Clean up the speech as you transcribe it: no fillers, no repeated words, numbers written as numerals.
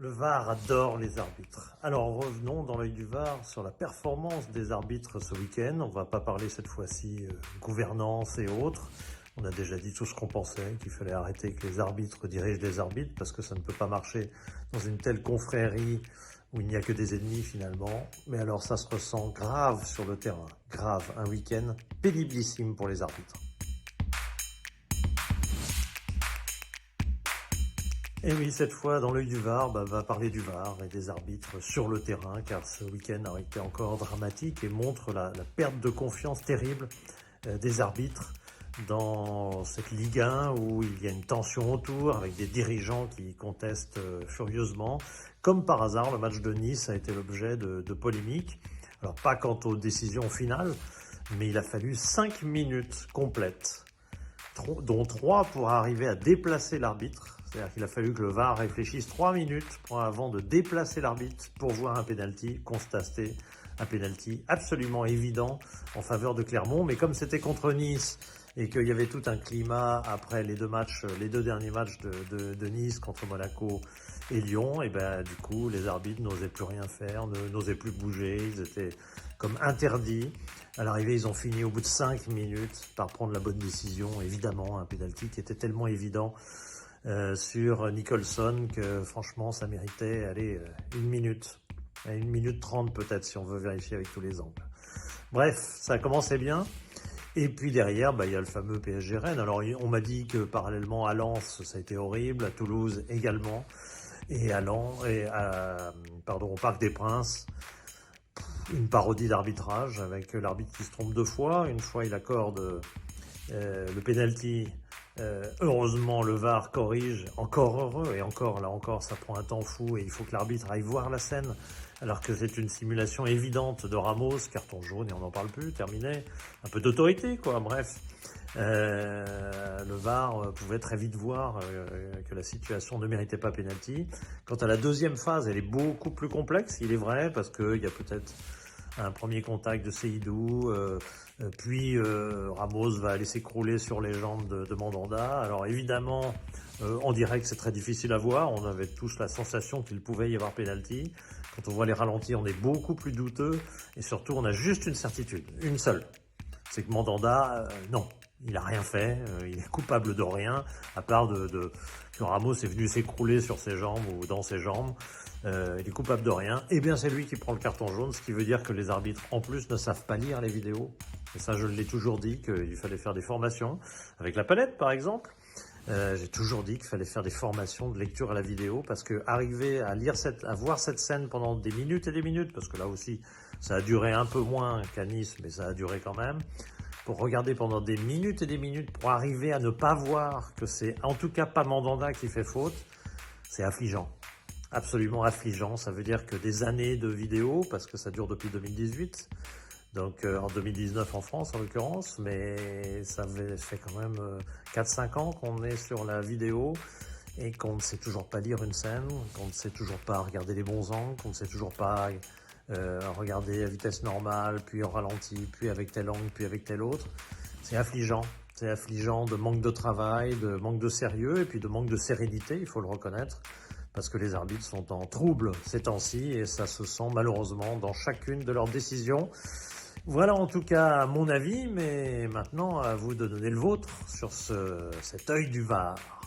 Le VAR adore les arbitres. Alors revenons dans l'œil du VAR sur la performance des arbitres ce week-end. On va pas parler cette fois-ci gouvernance et autres. On a déjà dit tout ce qu'on pensait, qu'il fallait arrêter que les arbitres dirigent les arbitres parce que ça ne peut pas marcher dans une telle confrérie où il n'y a que des ennemis finalement. Mais alors ça se ressent grave sur le terrain. Grave, un week-end péniblissime pour les arbitres. Et oui, cette fois, dans l'œil du VAR, va parler du VAR et des arbitres sur le terrain, car ce week-end a été encore dramatique et montre la perte de confiance terrible des arbitres dans cette Ligue 1 où il y a une tension autour avec des dirigeants qui contestent furieusement. Comme par hasard, le match de Nice a été l'objet de polémiques. Alors pas quant aux décisions finales, mais il a fallu 5 minutes complètes, dont 3 pour arriver à déplacer l'arbitre. C'est-à-dire qu'il a fallu que le VAR réfléchisse 3 minutes avant de déplacer l'arbitre pour voir un pénalty, constater un pénalty absolument évident en faveur de Clermont. Mais comme c'était contre Nice et qu'il y avait tout un climat après les deux derniers matchs de Nice contre Monaco et Lyon, et ben du coup les arbitres n'osaient plus rien faire, n'osaient plus bouger, ils étaient comme interdits. À l'arrivée, ils ont fini au bout de 5 minutes par prendre la bonne décision, évidemment, un pénalty qui était tellement évident sur Nicholson que franchement ça méritait une minute, 1 minute 30 peut-être si on veut vérifier avec tous les angles. Bref, ça commençait bien. Et puis derrière, il y a le fameux PSG Rennes. Alors on m'a dit que parallèlement à Lens, ça a été horrible, à Toulouse également, et au Parc des Princes, une parodie d'arbitrage avec l'arbitre qui se trompe 2 fois. Une fois il accorde le penalty. Heureusement, le VAR corrige, encore heureux, et là encore, ça prend un temps fou et il faut que l'arbitre aille voir la scène, alors que c'est une simulation évidente de Ramos, carton jaune et on n'en parle plus, terminé. Un peu d'autorité, quoi, bref. Le VAR pouvait très vite voir que la situation ne méritait pas pénalty. Quant à la deuxième phase, elle est beaucoup plus complexe, il est vrai, parce qu'il y a peut-être un premier contact de Seydou, puis Ramos va aller s'écrouler sur les jambes de Mandanda. Alors évidemment, en direct c'est très difficile à voir, on avait tous la sensation qu'il pouvait y avoir pénalty. Quand on voit les ralentis, on est beaucoup plus douteux, et surtout on a juste une certitude, une seule, c'est que Mandanda, non, il a rien fait, il est coupable de rien, à part que Ramos est venu s'écrouler sur ses jambes ou dans ses jambes. Il est coupable de rien. Eh bien, c'est lui qui prend le carton jaune, ce qui veut dire que les arbitres, en plus, ne savent pas lire les vidéos. Et ça, je l'ai toujours dit, qu'il fallait faire des formations. Avec la palette, par exemple, j'ai toujours dit qu'il fallait faire des formations de lecture à la vidéo, parce que arriver à voir cette scène pendant des minutes et des minutes, parce que là aussi, ça a duré un peu moins qu'à Nice, mais ça a duré quand même, pour regarder pendant des minutes et des minutes, pour arriver à ne pas voir que c'est en tout cas pas Mandanda qui fait faute, c'est affligeant. Absolument affligeant, ça veut dire que des années de vidéos, parce que ça dure depuis 2018, donc en 2019 en France en l'occurrence, mais ça fait quand même 4-5 ans qu'on est sur la vidéo et qu'on ne sait toujours pas lire une scène, qu'on ne sait toujours pas regarder les bons angles, qu'on ne sait toujours pas regarder à vitesse normale, puis en ralenti, puis avec tel angle, puis avec tel autre. C'est affligeant de manque de travail, de manque de sérieux et puis de manque de sérénité, il faut le reconnaître, parce que les arbitres sont en trouble ces temps-ci et ça se sent malheureusement dans chacune de leurs décisions. Voilà en tout cas mon avis, mais maintenant à vous de donner le vôtre sur cet œil du VAR.